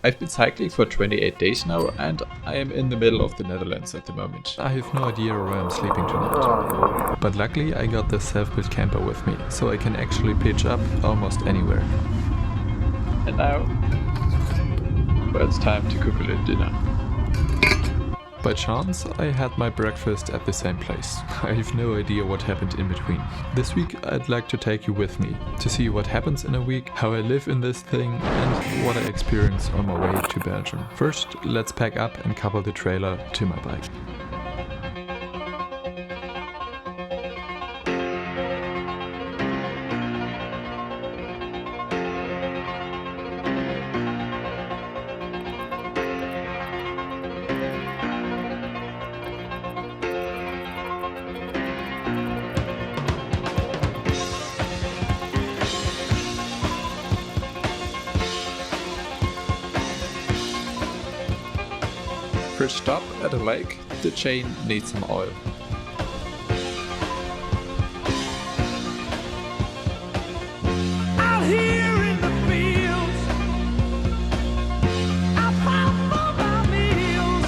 I've been cycling for 28 days now and I am in the middle of the Netherlands at the moment. I have no idea where I'm sleeping tonight. But luckily I got this self-built camper with me, so I can actually pitch up almost anywhere. And now, well, it's time to cook a little dinner. By chance, I had my breakfast at the same place. I have no idea what happened in between. This week I'd like to take you with me to see what happens in a week, how I live in this thing and what I experience on my way to Belgium. First, let's pack up and couple the trailer to my bike. First stop at a lake, the chain needs some oil. Out here in the fields, I found for my meals.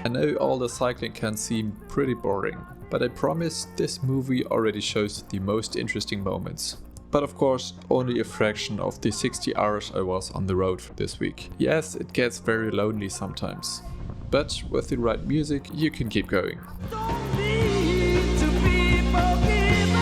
I know all the cycling can seem pretty boring, but I promise this movie already shows the most interesting moments. But of course, only a fraction of the 60 hours I was on the road this week. Yes, it gets very lonely sometimes, but with the right music, you can keep going. Don't need to be forgiven.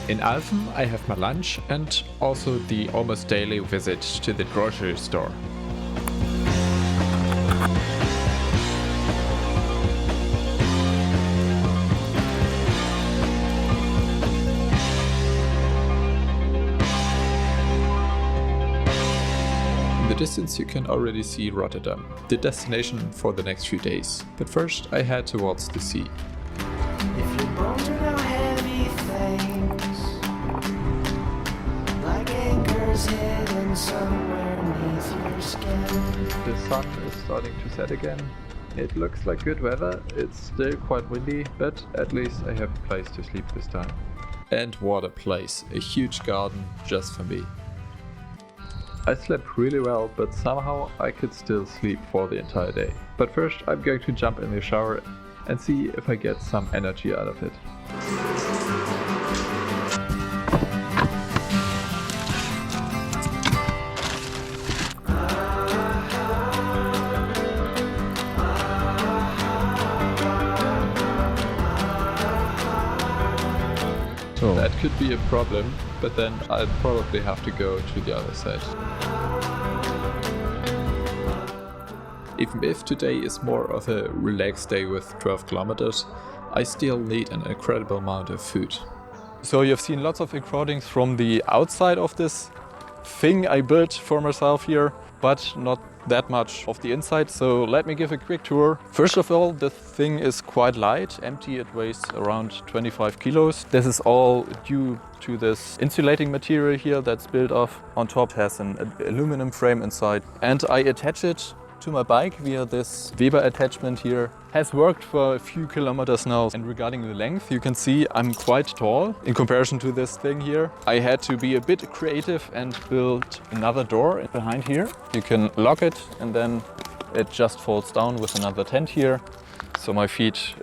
In Alphen, I have my lunch and also the almost daily visit to the grocery store. In the distance you can already see Rotterdam, the destination for the next few days. But first I head towards the sea. If you're wondering how heavy things, like anchors hidden somewhere beneath your skin. The sun is starting to set again. It looks like good weather, it's still quite windy, but at least I have a place to sleep this time. And what a place, a huge garden just for me. I slept really well, but somehow I could still sleep for the entire day. But first I'm going to jump in the shower and see if I get some energy out of it. So that could be a problem, but then I'll probably have to go to the other side. Even if today is more of a relaxed day with 12 kilometers, I still need an incredible amount of food. So you've seen lots of encodings from the outside of this thing I built for myself here, but not that much of the inside, so let me give a quick tour. First of all, the thing is quite light, empty, it weighs around 25 kilos. This is all due to this insulating material here that's built off. On top it has an aluminum frame inside, and I attach it to my bike via this Weber attachment here. Has worked for a few kilometers now. And regarding the length, you can see I'm quite tall in comparison to this thing here. I had to be a bit creative and build another door behind here. You can lock it and then it just folds down with another tent here, so my feet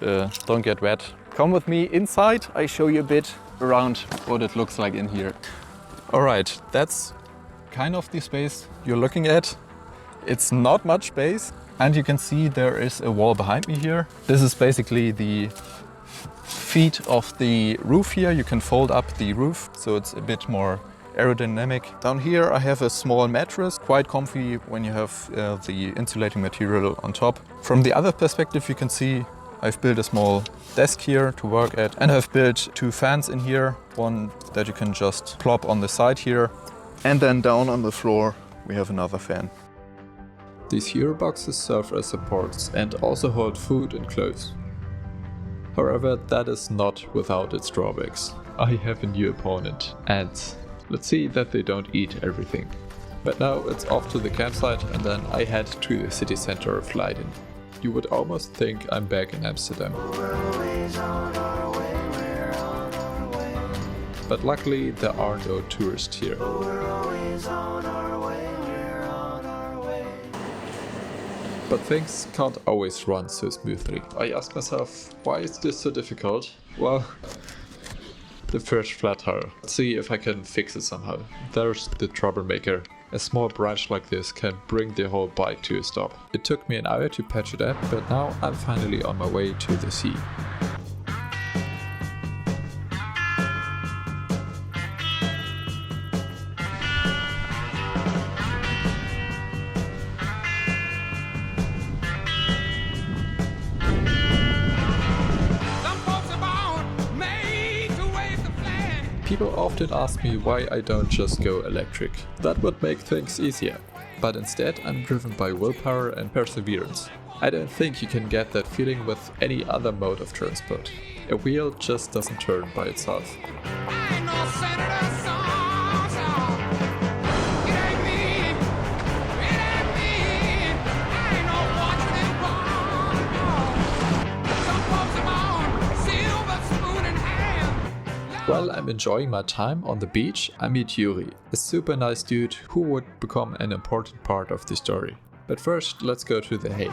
don't get wet. Come with me inside, I show you a bit around what it looks like in here. Alright, that's kind of the space you're looking at. It's not much space, and you can see there is a wall behind me here. This is basically the feet of the roof here. You can fold up the roof, so it's a bit more aerodynamic. Down here I have a small mattress, quite comfy when you have the insulating material on top. From the other perspective you can see I've built a small desk here to work at, and I've built two fans in here, one that you can just plop on the side here, and then down on the floor we have another fan. These hero boxes serve as supports and also hold food and clothes. However, that is not without its drawbacks. I have a new opponent, ants. Let's see that they don't eat everything. But now it's off to the campsite and then I head to the city center of Leiden. You would almost think I'm back in Amsterdam. But luckily there are no tourists here. But things can't always run so smoothly. I ask myself, why is this so difficult? Well, the first flat tire. Let's see if I can fix it somehow. There's the troublemaker. A small branch like this can bring the whole bike to a stop. It took me an hour to patch it up, but now I'm finally on my way to the sea. People often ask me why I don't just go electric. That would make things easier. But instead I'm driven by willpower and perseverance. I don't think you can get that feeling with any other mode of transport. A wheel just doesn't turn by itself. While I'm enjoying my time on the beach, I meet Yuri, a super nice dude who would become an important part of the story. But first, let's go to The Hague.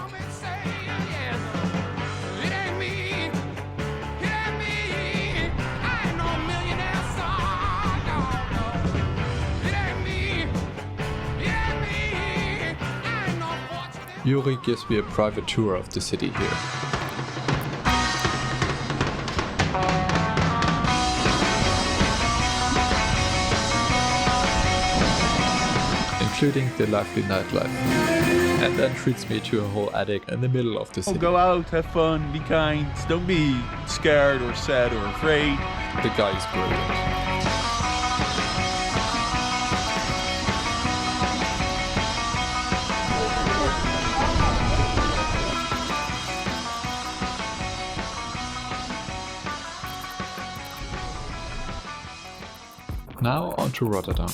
Yuri gives me a private tour of the city here. Including the lively nightlife, and then treats me to a whole attic in the middle of the city. Go out, have fun, be kind, don't be scared or sad or afraid. The guy is brilliant. Now on to Rotterdam.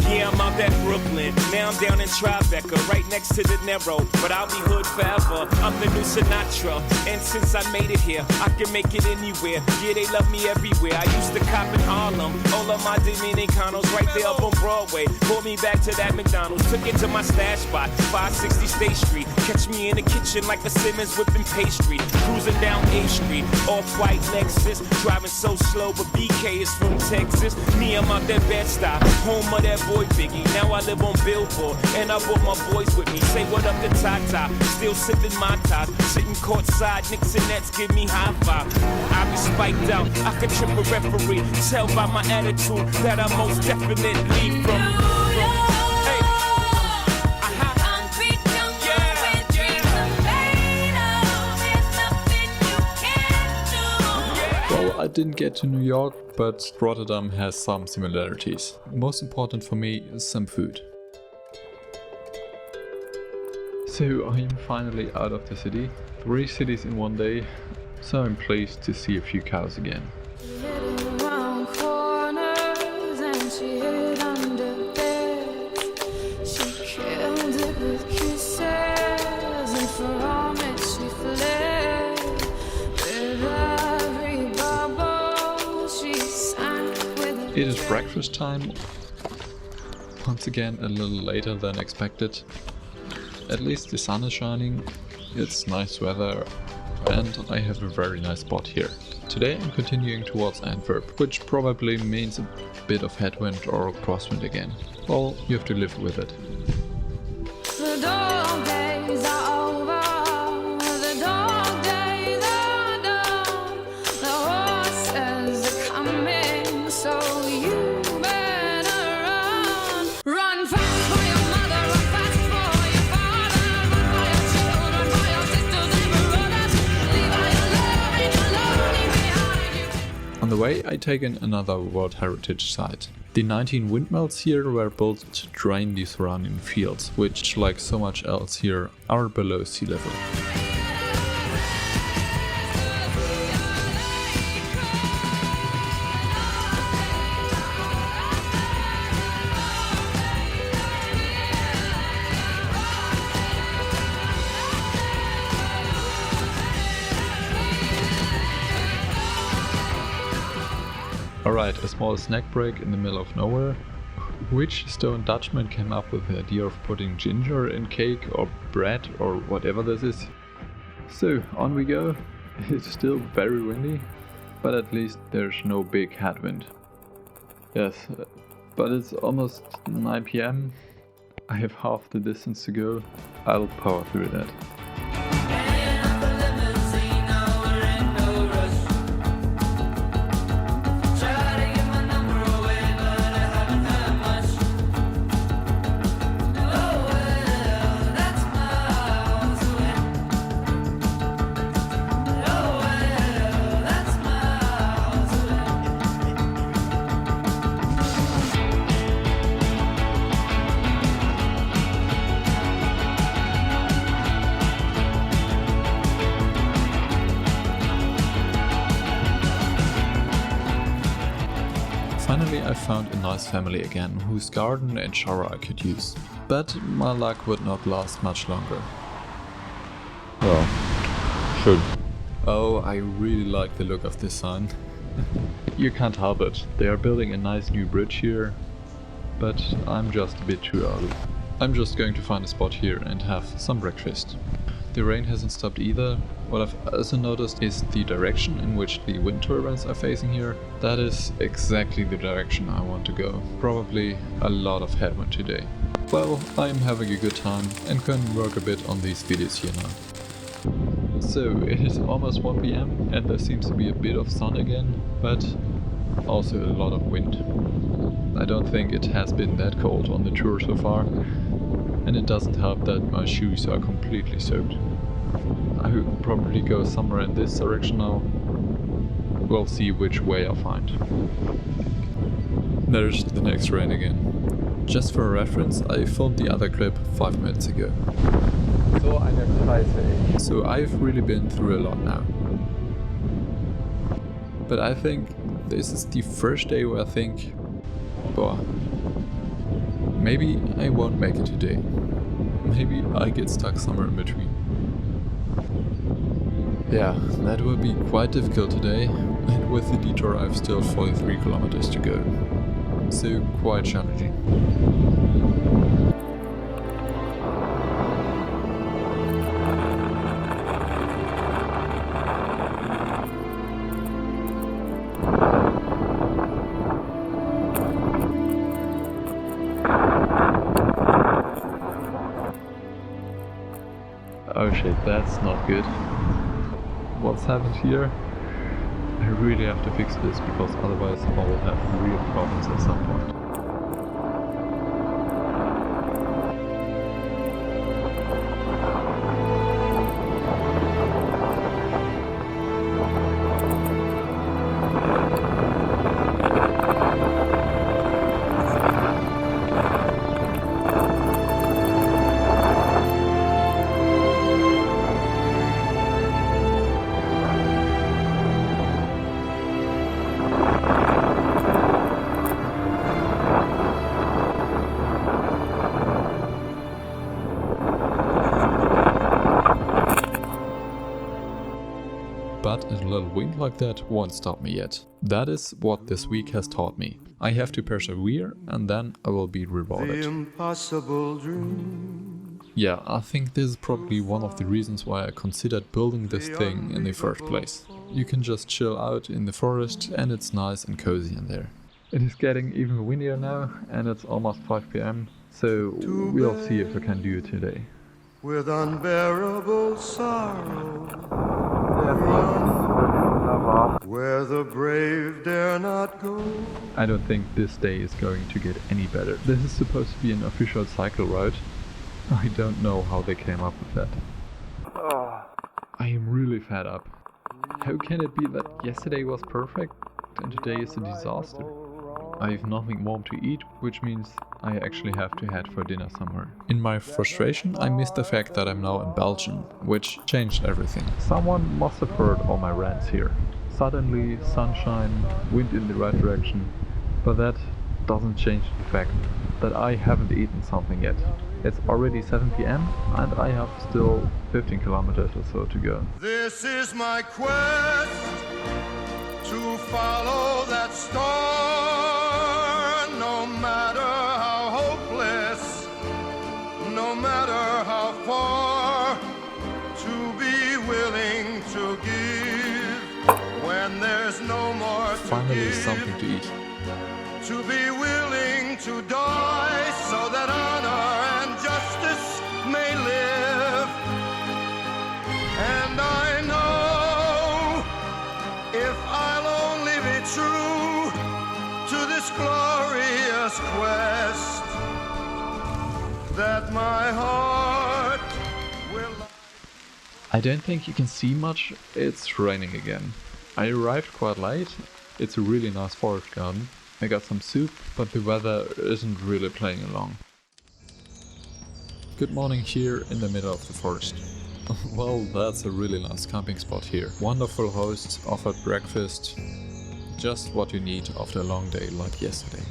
Yeah, I'm out at Brooklyn. Now I'm down in Tribeca, right next to the Narrow. But I'll be hood forever. I'm the new Sinatra. And since I made it here, I can make it anywhere. Yeah, they love me everywhere. I used to cop in Harlem. All of my Dominicanos right there up on Broadway. Pulled me back to that McDonald's. Took it to my stash spot, 560 State Street. Catch me in the kitchen like a Simmons whipping pastry. Cruising down A Street, off-white Lexus. Driving so slow, but BK is from Texas. Me, I'm out that Bed-Stuy, home of that boy Biggie. Now I live on Billboard, and I brought my boys with me. Say what up to Tata, still sipping my top. Sitting courtside, Knicks and Nets give me high five. I be spiked out, I could trip a referee. Tell by my attitude that I'm most definitely from. Well, I didn't get to New York, but Rotterdam has some similarities. Most important for me is some food. So I'm finally out of the city. 3 cities in one day, so I'm pleased to see a few cows again. It is breakfast time, once again a little later than expected. At least the sun is shining, it's nice weather, and I have a very nice spot here. Today I'm continuing towards Antwerp, which probably means a bit of headwind or crosswind again. Well, you have to live with it. The dog days are over, the dog days are done, the horses are coming, so you better run. Run fast for your mother, run fast for your father, run for your children, for your sisters and brothers, leave all your love and your lonely behind you. On the way I take in another World Heritage Site. The 19 windmills here were built to drain the surrounding fields, which, like so much else here, are below sea level. Alright, a small snack break in the middle of nowhere. Which stone Dutchman came up with the idea of putting ginger in cake or bread or whatever this is? So, on we go. It's still very windy, but at least there's no big headwind. Yes, but it's almost 9 PM. I have half the distance to go. I'll power through that. Finally I found a nice family again, whose garden and shower I could use. But my luck would not last much longer. Well, should. Oh, I really like the look of this sign. You can't help it. They are building a nice new bridge here, but I'm just a bit too early. I'm just going to find a spot here and have some breakfast. The rain hasn't stopped either. What I've also noticed is the direction in which the wind turbines are facing here. That is exactly the direction I want to go. Probably a lot of headwind today. Well, I'm having a good time and can work a bit on these videos here now. So it is almost 1 PM and there seems to be a bit of sun again, but also a lot of wind. I don't think it has been that cold on the tour so far, and it doesn't help that my shoes are completely soaked. I will probably go somewhere in this direction now. We'll see which way I find. There's the next rain again. Just for a reference, I filmed the other clip 5 minutes ago. So I've really been through a lot now. But I think this is the first day where I think, boah, maybe I won't make it today. Maybe I get stuck somewhere in between. Yeah, that will be quite difficult today, and with the detour I've still 43 kilometers to go. So quite challenging. Oh shit, that's not good. What's happened here? I really have to fix this because otherwise I will have real problems at some point. But a little wind like that won't stop me yet. That is what this week has taught me. I have to persevere and then I will be rewarded. Yeah, I think this is probably one of the reasons why I considered building this thing in the first place. You can just chill out in the forest and it's nice and cozy in there. It is getting even windier now and it's almost 5 PM, so we'll see if I can do it today. With unbearable sorrow, where the brave dare not go. I don't think this day is going to get any better. This is supposed to be an official cycle route. I don't know how they came up with that. I am really fed up. How can it be that yesterday was perfect and today is a disaster? I have nothing warm to eat, which means I actually have to head for dinner somewhere. In my frustration, I missed the fact that I'm now in Belgium, which changed everything. Someone must have heard all my rants here. Suddenly, sunshine, wind in the right direction, but that doesn't change the fact that I haven't eaten something yet. It's already 7 PM and I have still 15 kilometers or so to go. This is my quest to follow that star. to eat. To be willing to die so that honor and justice may live. And I know if I'll only be true to this glorious quest, that my heart will... I don't think you can see much. It's raining again. I arrived quite late. It's a really nice forest garden. I got some soup, but the weather isn't really playing along. Good morning here in the middle of the forest. Well, that's a really nice camping spot here. Wonderful hosts offered breakfast. Just what you need after a long day like yesterday.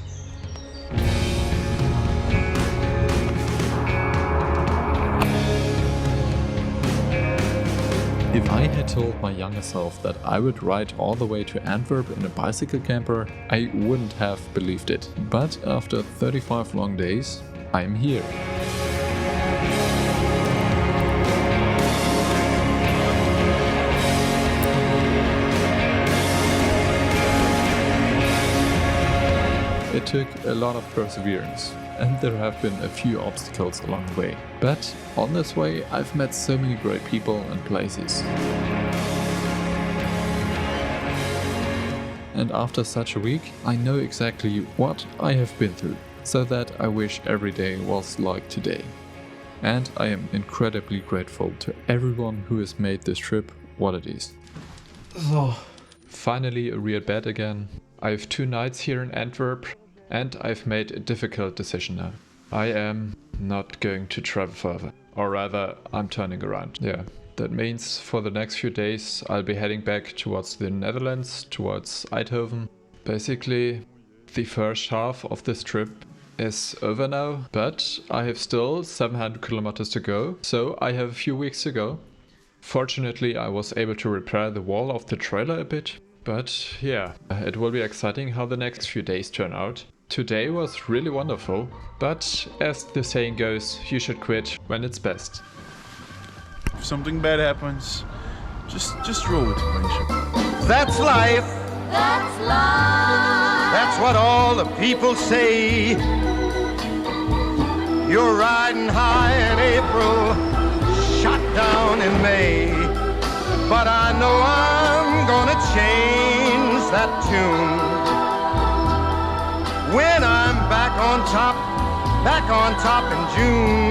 If I had told my younger self that I would ride all the way to Antwerp in a bicycle camper, I wouldn't have believed it. But after 35 long days, I'm here. It took a lot of perseverance, and there have been a few obstacles along the way. But on this way, I've met so many great people and places. And after such a week, I know exactly what I have been through, so that I wish every day was like today. And I am incredibly grateful to everyone who has made this trip what it is. Oh, finally a real bed again. I have 2 nights here in Antwerp, and I've made a difficult decision now. I am not going to travel further. Or rather, I'm turning around. Yeah, that means for the next few days I'll be heading back towards the Netherlands, towards Eindhoven. Basically, the first half of this trip is over now, but I have still 700 kilometers to go, so I have a few weeks to go. Fortunately, I was able to repair the wall of the trailer a bit. But yeah, it will be exciting how the next few days turn out. Today was really wonderful, but as the saying goes, you should quit when it's best. If something bad happens, just roll with the friendship. That's life. That's life. That's what all the people say. You're riding high in April, shot down in May. But I know I'm gonna change that tune when I'm back on top in June.